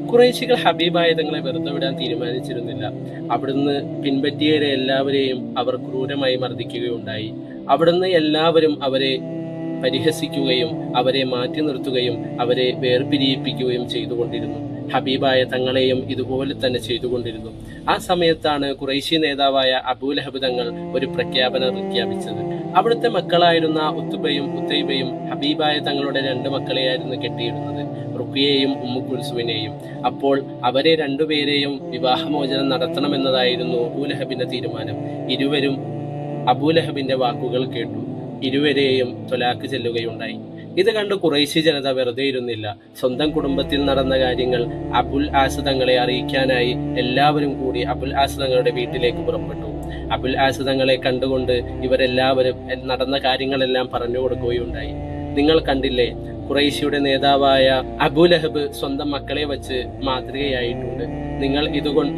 ഖുറൈശികൾ ഹബീബായ തങ്ങളെ വെറുതെ വിടാൻ തീരുമാനിച്ചിരുന്നില്ല. അവിടുന്ന് പിൻപറ്റിയവരെ എല്ലാവരെയും അവർ ക്രൂരമായി മർദ്ദിക്കുകയുണ്ടായി. അവിടുന്ന് എല്ലാവരും അവരെ പരിഹസിക്കുകയും അവരെ മാറ്റി നിർത്തുകയും അവരെ വേർപിരിയിപ്പിക്കുകയും ചെയ്തുകൊണ്ടിരുന്നു. ഹബീബായ തങ്ങളെയും ഇതുപോലെ തന്നെ ചെയ്തുകൊണ്ടിരുന്നു. ആ സമയത്താണ് ഖുറൈശി നേതാവായ അബൂലഹബ് തങ്ങൾ ഒരു പ്രഖ്യാപനം പ്രഖ്യാപിച്ചത്. അവിടുത്തെ മക്കളായിരുന്ന ഉത്തുബയും ഉത്തൈബയും ഹബീബായ തങ്ങളുടെ 2 മക്കളെയായിരുന്നു കെട്ടിയിരുന്നത്, റുഖിയയെയും ഉമ്മു കുൽസുവിനെയും. അപ്പോൾ അവരെ രണ്ടുപേരെയും വിവാഹമോചനം നടത്തണമെന്നതായിരുന്നു അബൂലഹബിന്റെ തീരുമാനം. ഇരുവരും അബൂലഹബിന്റെ വാക്കുകൾ കേട്ടു. ഇരുവരെയും തൊലാക്ക് ചെല്ലുകയുണ്ടായി. ഇത് കണ്ട് ഖുറൈശി ജനത വെറുതെ ഇരുന്നില്ല. സ്വന്തം കുടുംബത്തിൽ നടന്ന കാര്യങ്ങൾ അബുൽ ആസ് തങ്ങളെ അറിയിക്കാനായി എല്ലാവരും കൂടി അബുൽ ആസ് തങ്ങളുടെ വീട്ടിലേക്ക് പുറപ്പെട്ടു. അബുൽ ആസ് തങ്ങളെ കണ്ടുകൊണ്ട് ഇവരെല്ലാവരും നടന്ന കാര്യങ്ങളെല്ലാം പറഞ്ഞു കൊടുക്കുകയുണ്ടായി. നിങ്ങൾ കണ്ടില്ലേ, ഖുറൈശിയുടെ നേതാവായ അബൂലഹബ് സ്വന്തം മക്കളെ വച്ച് മാതൃകയായിട്ടുണ്ട്. നിങ്ങൾ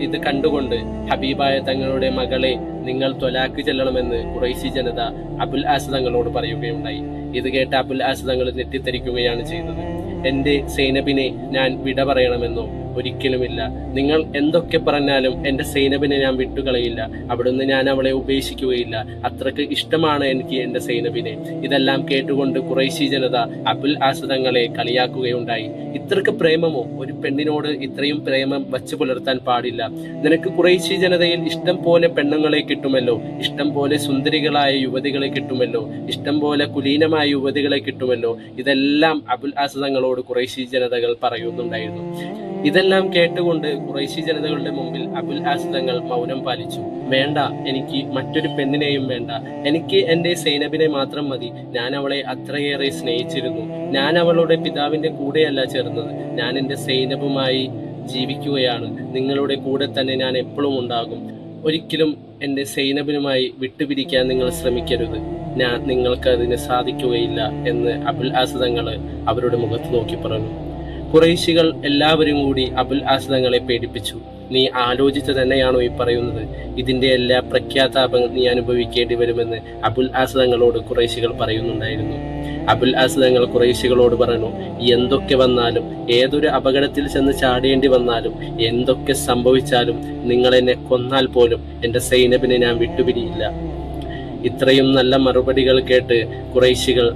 ഇത് കണ്ടുകൊണ്ട് ഹബീബായ തങ്ങളുടെ മകളെ നിങ്ങൾ ത്വലാക്ക് ചെല്ലണമെന്ന് ഖുറൈശി ജനത അബുൽ ആസ് തങ്ങളോട് പറയുകയുണ്ടായി. ഇത് കേട്ട അബുൽ ആസ് തങ്ങൾ ഞെട്ടിത്തരിക്കുകയാണ് ചെയ്തത്. എന്റെ സൈനബിനെ ഞാൻ വിട പറയണമെന്നോ? ഒരിക്കലുമില്ല. നിങ്ങൾ എന്തൊക്കെ പറഞ്ഞാലും എന്റെ സൈനബിനെ ഞാൻ വിട്ടുകളയില്ല. അവിടുന്ന് ഞാൻ അവളെ ഉപേക്ഷിക്കുകയില്ല. അത്രക്ക് ഇഷ്ടമാണ് എനിക്ക് എന്റെ സൈനബിനെ. ഇതെല്ലാം കേട്ടുകൊണ്ട് ഖുറൈശി ജനത അബുൽ ആസ് തങ്ങളെ കളിയാക്കുകയുണ്ടായി. ഇത്രക്ക് പ്രേമമോ? ഒരു പെണ്ണിനോട് ഇത്രയും പ്രേമം വച്ചു പുലർത്താൻ പാടില്ല. നിനക്ക് ഖുറൈശി ജനതയിൽ ഇഷ്ടം പോലെ പെണ്ണുങ്ങളെ കിട്ടുമല്ലോ, ഇഷ്ടം പോലെ സുന്ദരികളായ യുവതികളെ കിട്ടുമല്ലോ, ഇഷ്ടം പോലെ കുലീനമായ യുവതികളെ കിട്ടുമല്ലോ. ഇതെല്ലാം അബുൽ ആസ് തങ്ങളോട് ഖുറൈശി ജനതകൾ പറയുന്നുണ്ടായിരുന്നു. ഇതെല്ലാം കേട്ടുകൊണ്ട് ഖുറൈശി ജനതകളുടെ മുമ്പിൽ അബുൽ ആസ് തങ്ങൾ മൗനം പാലിച്ചു. വേണ്ട, എനിക്ക് മറ്റൊരു പെണ്ണിനെയും വേണ്ട. എനിക്ക് എന്റെ സൈനബിനെ മാത്രം മതി. ഞാൻ അവളെ അത്രയേറെ സ്നേഹിച്ചിരുന്നു. ഞാൻ അവളുടെ പിതാവിന്റെ കൂടെയല്ല ചേർന്നത്. ഞാൻ എന്റെ സൈനബുമായി ജീവിക്കുകയാണ്. നിങ്ങളുടെ കൂടെ തന്നെ ഞാൻ എപ്പോഴും ഉണ്ടാകും. ഒരിക്കലും എന്റെ സൈനബിനുമായി വിട്ടുപിരിക്കാൻ നിങ്ങൾ ശ്രമിക്കരുത്. നിങ്ങൾക്ക് അതിന് സാധിക്കുകയില്ല എന്ന് അബുൽ ആസ് തങ്ങൾ അവരുടെ മുഖത്ത് നോക്കി പറഞ്ഞു. ഖുറൈശികൾ എല്ലാവരും കൂടി അബുൽ ആസ് തങ്ങളെ പേടിപ്പിച്ചു. നീ ആലോചിച്ച് തന്നെയാണോ ഈ പറയുന്നത്? ഇതിന്റെ എല്ലാ പ്രഖ്യാതാപങ്ങൾ നീ അനുഭവിക്കേണ്ടി വരുമെന്ന് അബുൽ ആസ് തങ്ങളോട് ഖുറൈശികൾ പറയുന്നുണ്ടായിരുന്നു. അബുൽ ആസ് തങ്ങൾ ഖുറൈശികളോട് പറഞ്ഞു, എന്തൊക്കെ വന്നാലും, ഏതൊരു അപകടത്തിൽ ചെന്ന് ചാടേണ്ടി വന്നാലും, എന്തൊക്കെ സംഭവിച്ചാലും, നിങ്ങൾ എന്നെ കൊന്നാൽ പോലും എന്റെ സൈനബിനെ ഞാൻ വിട്ടുപിരിയില്ല. ഇത്രയും നല്ല മറുപടികൾ കേട്ട് ഖുറൈശികൾ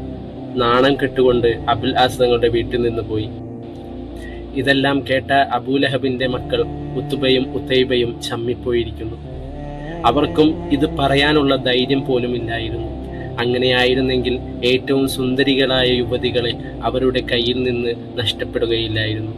നാണം കെട്ടുകൊണ്ട് അബുൽ ആസ് തങ്ങളുടെ വീട്ടിൽ നിന്ന് പോയി. ഇതെല്ലാം കേട്ട അബൂലഹബിന്റെ മക്കൾ ഉത്തുബയും ഉത്തൈബയും ചമ്മിപ്പോയിരിക്കുന്നു. അവർക്കും ഇത് പറയാനുള്ള ധൈര്യം പോലും ഇല്ലായിരുന്നു. അങ്ങനെയായിരുന്നെങ്കിൽ ഏറ്റവും സുന്ദരികളായ യുവതികളെ അവരുടെ കയ്യിൽ നിന്ന് നഷ്ടപ്പെടുകയില്ലായിരുന്നു.